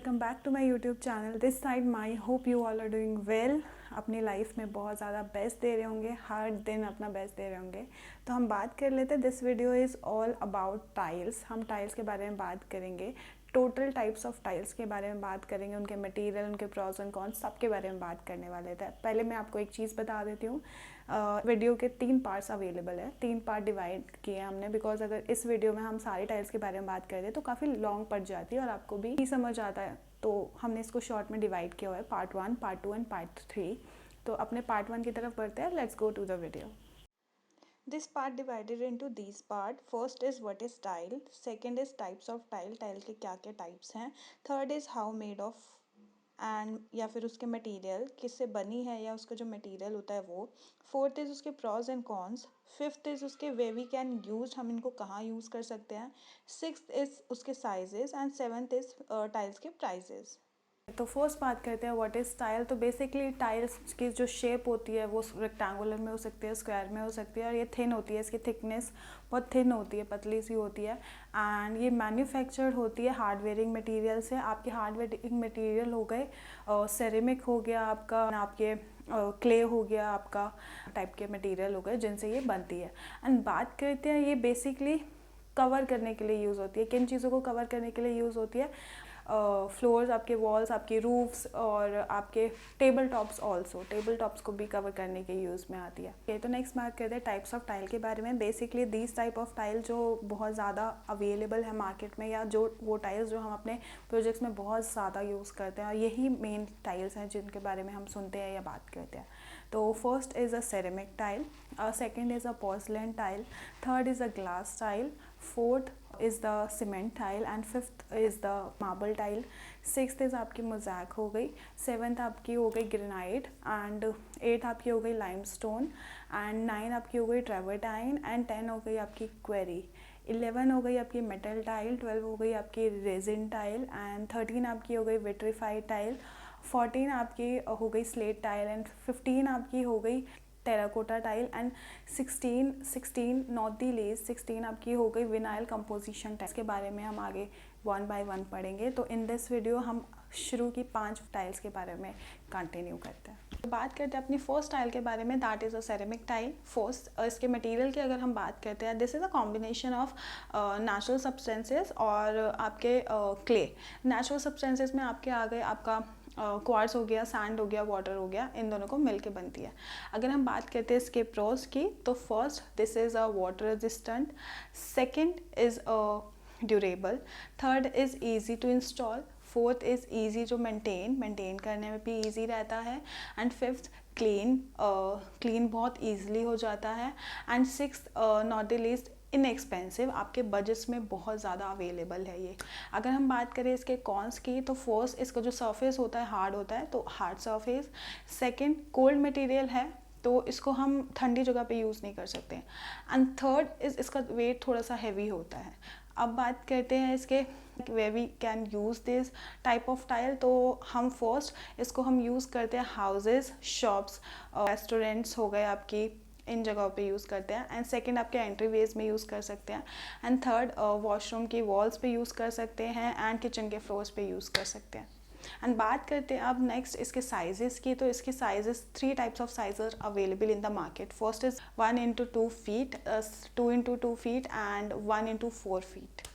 Welcome back to my YouTube channel this side my hope you all are doing well. अपनी life में बहुत ज़्यादा best दे रहे होंगे, हर दिन अपना बेस्ट दे रहे होंगे। तो हम बात कर लेते हैं, this video is all about tiles. हम टाइल्स के बारे में बात करेंगे, टोटल टाइप्स ऑफ टाइल्स के बारे में बात करेंगे, उनके मटेरियल, उनके प्रॉस एंड कॉन्स, सब के बारे में बात करने वाले थे। पहले मैं आपको एक चीज़ बता देती हूँ, वीडियो के 3 पार्ट्स अवेलेबल है, 3 पार्ट डिवाइड किए हैं हमने, बिकॉज अगर इस वीडियो में हम सारी टाइल्स के बारे में बात करते तो काफ़ी लॉन्ग पड़ जाती है और आपको भी नहीं समझ आता है। तो हमने इसको शॉर्ट में डिवाइड किया हुआ है, पार्ट 1, पार्ट 2 एंड पार्ट 3। तो अपने पार्ट 1 की तरफ बढ़ते हैं, let's go to the video. This part divided into these part. First is what is tile. Second is types of tile. Tile के क्या क्या types हैं. Third is how made of and या फिर उसके मटेरियल किससे बनी है या उसका जो मटेरियल होता है वो. फोर्थ इज उसके pros and cons. Fifth is उसके वे वी कैन यूज, हम इनको कहाँ यूज़ कर सकते हैं. सिक्स्थ इज उसके sizes and seventh is tiles के प्राइजेस. तो फर्स्ट बात करते हैं व्हाट इज़ टाइल। तो बेसिकली टाइल्स की जो शेप होती है वो रेक्टेंगुलर में हो सकती है, स्क्वायर में हो सकती है, और ये थिन होती है, इसकी थिकनेस बहुत थिन होती है, पतली सी होती है। एंड ये मैन्युफैक्चर्ड होती है हार्डवेयरिंग मटेरियल से। आपके हार्डवेयरिंग मटेरियल हो गए, सेरेमिक हो गया आपका, आपके क्ले हो गया आपका, टाइप के मटेरियल हो गए जिनसे ये बनती है। एंड बात करते हैं, ये बेसिकली कवर करने के लिए यूज़ होती है। किन चीज़ों को कवर करने के लिए यूज़ होती है? फ्लोर्स, आपके वॉल्स, आपके रूफ्स और आपके table tops also, table tops को भी कवर करने के यूज़ में आती है। ओके, तो नेक्स्ट बात करते हैं टाइप्स ऑफ टाइल के बारे में। Basically these type of tile जो बहुत ज़्यादा अवेलेबल है मार्केट में, या जो वो टाइल्स जो हम अपने प्रोजेक्ट्स में बहुत ज़्यादा यूज़ करते हैं, और यही मेन टाइल्स हैं जिनके बारे में हम सुनते हैं या बात करते हैं। तो first is a ceramic tile, second is a porcelain tile, third is a glass tile, fourth is the cement tile and fifth is the marble tile, sixth is आपकी मोज़ैक हो गई, सेवन्थ आपकी हो गई ग्रेनाइट, एंड एट आपकी हो गई limestone, and 9 आपकी हो गई ट्रेवर्टाइन, एंड 10 हो गई आपकी क्वेरी, 11 हो गई आपकी मेटल टाइल, 12 हो गई आपकी रेजिन टाइल, एंड 13 आपकी हो गई विट्रीफाइड टाइल, 14 आपकी हो गई स्लेट टाइल, एंड 15 आपकी हो गई terracotta tile, and 16 not the least 16 आपकी हो गई विनाइल कंपोजिशन टाइल्स। के बारे में हम आगे 1 बाय 1 पढ़ेंगे। तो इन दिस वीडियो हम शुरू की 5 टाइल्स के बारे में कंटिन्यू करते हैं। तो बात करते हैं अपनी फर्स्ट टाइल के बारे में, that is a ceramic tile. First इसके मटेरियल की अगर हम बात करते हैं, this is a combination of natural substances और आपके क्ले। नेचुरल सब्सटेंसेस में आपके आ गए आपका क्वार्ट्स हो गया, सैंड हो गया, वाटर हो गया, इन दोनों को मिलके बनती है। अगर हम बात करते हैं इसके प्रोज की, तो first this is a water resistant, second is a durable, third is easy to install, fourth is easy to maintain करने में भी इजी रहता है, एंड फिफ्थ क्लीन बहुत ईजिली हो जाता है, and sixth not the least inexpensive, आपके बजट्स में बहुत ज़्यादा अवेलेबल है ये। अगर हम बात करें इसके कॉन्स की, तो फर्स्ट इसका जो सरफेस होता है हार्ड होता है, तो hard surface. Second cold material है, तो इसको हम ठंडी जगह पे यूज़ नहीं कर सकते। एंड थर्ड इज़ इसका वेट थोड़ा सा हैवी होता है। अब बात करते हैं इसके way we can use this type of tile. तो हम फर्स्ट इसको हम यूज़ करते हैं हाउसेस, शॉप्स, रेस्टोरेंट्स हो गए आपकी, इन जगहों पे यूज़ करते हैं। एंड सेकंड आपके एंट्री वेज में यूज़ कर सकते हैं, एंड थर्ड वॉशरूम की वॉल्स पे यूज़ कर सकते हैं, एंड किचन के फ्लोर्स पे यूज़ कर सकते हैं। एंड बात करते हैं अब नेक्स्ट इसके साइजेस की। तो इसके sizes 3 types of sizes available in the market. First is 1x2 feet, 2x2 feet, and 1x4 feet.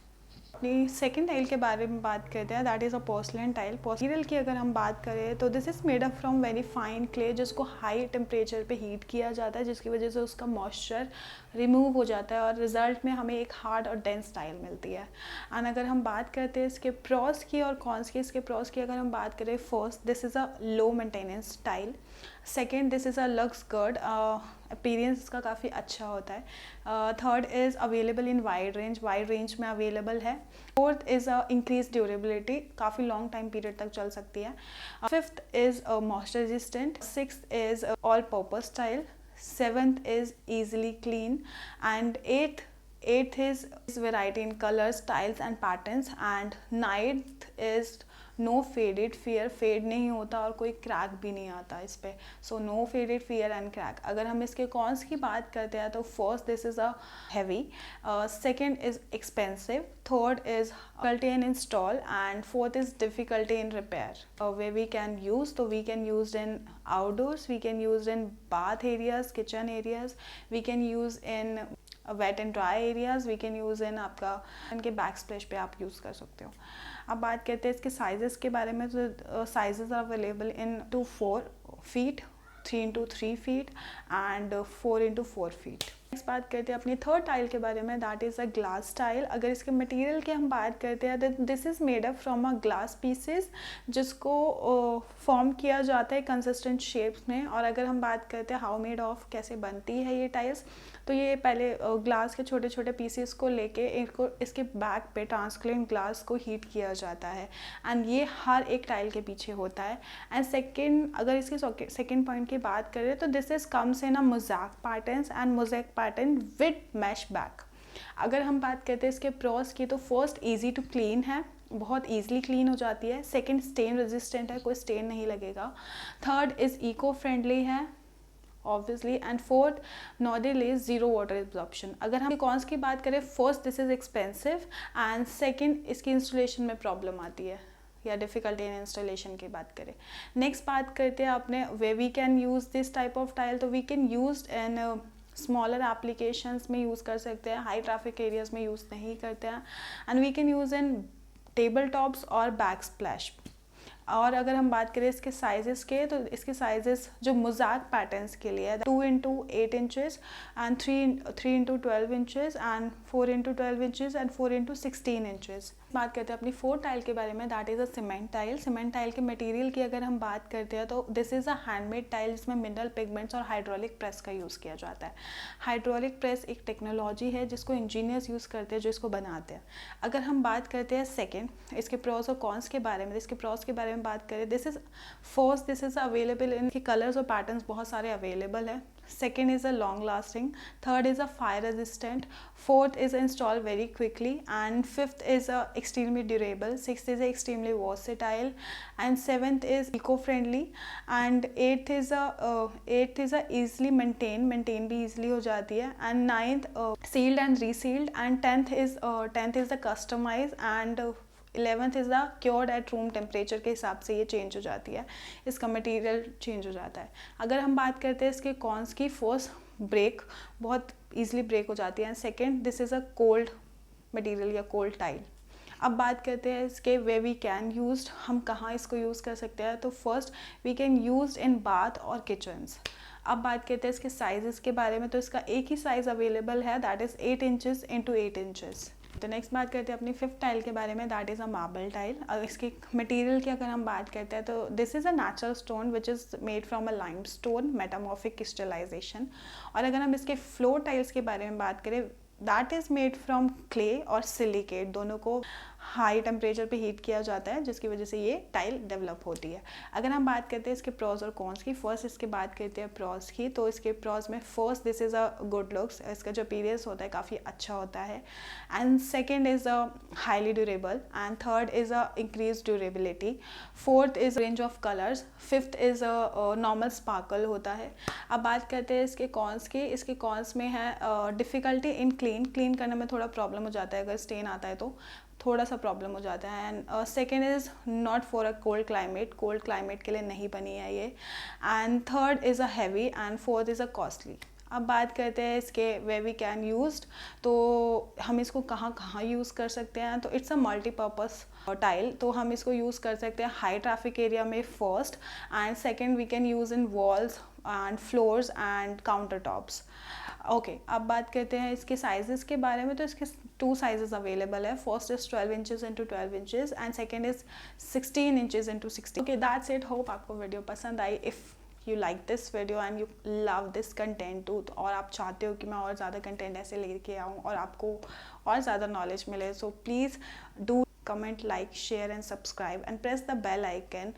अपनी सेकेंड टाइल के बारे में बात करते हैं, that is a porcelain tile. Material की अगर हम बात करें, तो this is made up from very fine clay, जिसको हाई टेम्परेचर पे हीट किया जाता है, जिसकी वजह से उसका मॉइस्चर रिमूव हो जाता है और रिजल्ट में हमें एक हार्ड और डेंस टाइल मिलती है। एंड अगर हम बात करते हैं इसके प्रॉस की और कॉन्स की, इसके प्रॉस की अगर हम बात करें, first this is a low maintenance tile, second this is a lux guard, appearance इसका काफ़ी अच्छा होता है, third is available in wide range में अवेलेबल है, fourth is a increase durability, काफ़ी लॉन्ग टाइम पीरियड तक चल सकती है, fifth is moisture resistant, sixth is all purpose tile, seventh is easily clean, and eighth is variety in colors, styles and patterns, and ninth is no faded fair, fade नहीं होता और कोई crack भी नहीं आता इस पर. So no faded fair and crack. अगर हम इसके कॉन्स की बात करते हैं तो first this is a heavy, second is expensive, third is difficulty in install, and fourth is difficulty in repair. Where we can use, so we can use in outdoors, we can use in bath areas, kitchen areas, we can use in wet and dry areas, we can use in आपका इनके back splash पे आप use कर सकते हो. अब बात करते हैं इसके साइजेस के बारे में. तो sizes are available in 2 4 feet, 3 into 3 feet and 4 into 4 feet. Next बात करते हैं अपनी थर्ड टाइल के बारे में, that is a glass tile. अगर इसके मटेरियल की हम बात करते हैं तो this is made up from a glass pieces जिसको फॉर्म किया जाता है कंसिस्टेंट शेप्स में. और अगर हम बात करते हैं हाउ मेड ऑफ, कैसे बनती है ये टाइल्स, तो ये पहले ग्लास के छोटे छोटे पीसेस को लेके इनको इसके बैक पे ट्रांसपेरेंट ग्लास को हीट किया जाता है एंड ये हर एक टाइल के पीछे होता है. एंड सेकेंड, अगर इसके सेकेंड पॉइंट की बात करें तो this is comes in a mosaic patterns and mosaic pattern with mesh back. अगर हम बात करते हैं इसके प्रोस की तो फर्स्ट ईजी टू क्लीन है, बहुत ईजिली क्लीन हो जाती है. सेकेंड स्टेन रेजिस्टेंट है, कोई स्टेन नहीं लगेगा. थर्ड इज़ इको फ्रेंडली है obviously. And fourth northern is zero water absorption. अगर हम कॉन्स की बात करें, first this is expensive and second इसकी इंस्टॉलेशन में प्रॉब्लम आती है या डिफ़िकल्टी इन इंस्टॉलेशन की बात करें. नेक्स्ट बात करते हैं आपने way we can use this type of tile. तो we can use in smaller applications में यूज़ कर सकते हैं, हाई ट्रैफिक एरियाज़ में यूज़ नहीं करते हैं. And we can use in table tops और बैक स्प्लैश. और अगर हम बात करें इसके साइजेस के, तो इसके साइजेस जो मोज़ैक पैटर्न्स के लिए 2 into 8 inches and 3 into 12 inches and 4 into 12 inches and 4 into 16 inches. बात करते हैं अपनी फोर्थ टाइल के बारे में, that is a cement tile. Cement tile के मटेरियल की अगर हम बात करते हैं तो this is a handmade tile जिसमें मिनरल पिगमेंट्स और हाइड्रोलिक प्रेस का यूज़ किया जाता है. हाइड्रोलिक प्रेस एक टेक्नोलॉजी है जिसको इंजीनियर्स यूज़ करते हैं जो इसको बनाते हैं. अगर हम बात करते हैं सेकेंड इसके प्रोस और कॉन्स के बारे में, इसके प्रोस के बारे में बात करें, this is available in colours और पैटर्न्स बहुत सारे अवेलेबल है. Second is a long lasting, third is a fire resistant, fourth is installed very quickly, and fifth is extremely durable, sixth is extremely versatile, and seventh is eco friendly, and eighth is a easily maintain भी easily हो जाती है, and ninth sealed and resealed, and tenth is the customized, and 11th is the cured at room temperature के हिसाब से ये change हो जाती है, इसका मटेरियल चेंज हो जाता है. अगर हम बात करते हैं इसके कॉन्स की, फर्स्ट ब्रेक बहुत ईजिली ब्रेक हो जाती है. And second this is a cold material या कोल्ड टाइल. अब बात करते हैं इसके वे वी कैन यूज, हम कहाँ इसको यूज़ कर सकते हैं. तो first we can use in bath और किचन्स. अब बात करते हैं इसके साइज़ के बारे में, तो इसका एक ही साइज़ अवेलेबल है, that is 8 inches into 8 inches. तो नेक्स्ट बात करते हैं अपनी फिफ्थ टाइल के बारे में, that is a marble tile. और इसके मटेरियल की अगर हम बात करते हैं तो this is a natural stone which is made from a limestone metamorphic crystallization. और अगर हम इसके फ्लोर टाइल्स के बारे में बात करें, that is made from clay और सिलिकेट, दोनों को हाई टेम्परेचर पे हीट किया जाता है जिसकी वजह से ये टाइल डेवलप होती है. अगर हम बात करते हैं इसके प्रॉस और कॉन्स की, फर्स्ट इसके बात करते हैं प्रॉस की. तो इसके प्रॉस में first this is a good looks, इसका जो अपीयरेंस होता है काफ़ी अच्छा होता है. And second is a highly durable, and third is a increase durability. Fourth is range of colours. Fifth is a normal sparkle होता है. अब बात करते हैं इसके कॉन्स की. इसके कॉन्स में है डिफ़िकल्टी इन क्लीन करने में थोड़ा प्रॉब्लम हो जाता है, अगर स्टेन आता है तो थोड़ा सा प्रॉब्लम हो जाता है. And second is not for a cold climate के लिए नहीं बनी है ये. And third is a heavy, and fourth is a costly. अब बात करते हैं इसके वे वी कैन यूज, तो हम इसको कहाँ कहाँ यूज़ कर सकते हैं. तो इट्स अ मल्टीपर्पज़ टाइल, तो हम इसको यूज़ कर सकते हैं हाई ट्रैफिक एरिया में first, and second we can use in walls and floors and counter tops. Okay, अब बात करते हैं इसके साइजेस के बारे में. तो इसके 2 साइजेस अवेलेबल है. First is 12 inches into 12 inches and second is 16 inches into 16. Okay, that's it. Hope आपको वीडियो पसंद आई. If you like this video and you love this content too, और आप चाहते हो कि मैं और ज़्यादा कंटेंट ऐसे लेके आऊँ और आपको और ज़्यादा नॉलेज मिले, so please do comment, like, share and subscribe and press the bell icon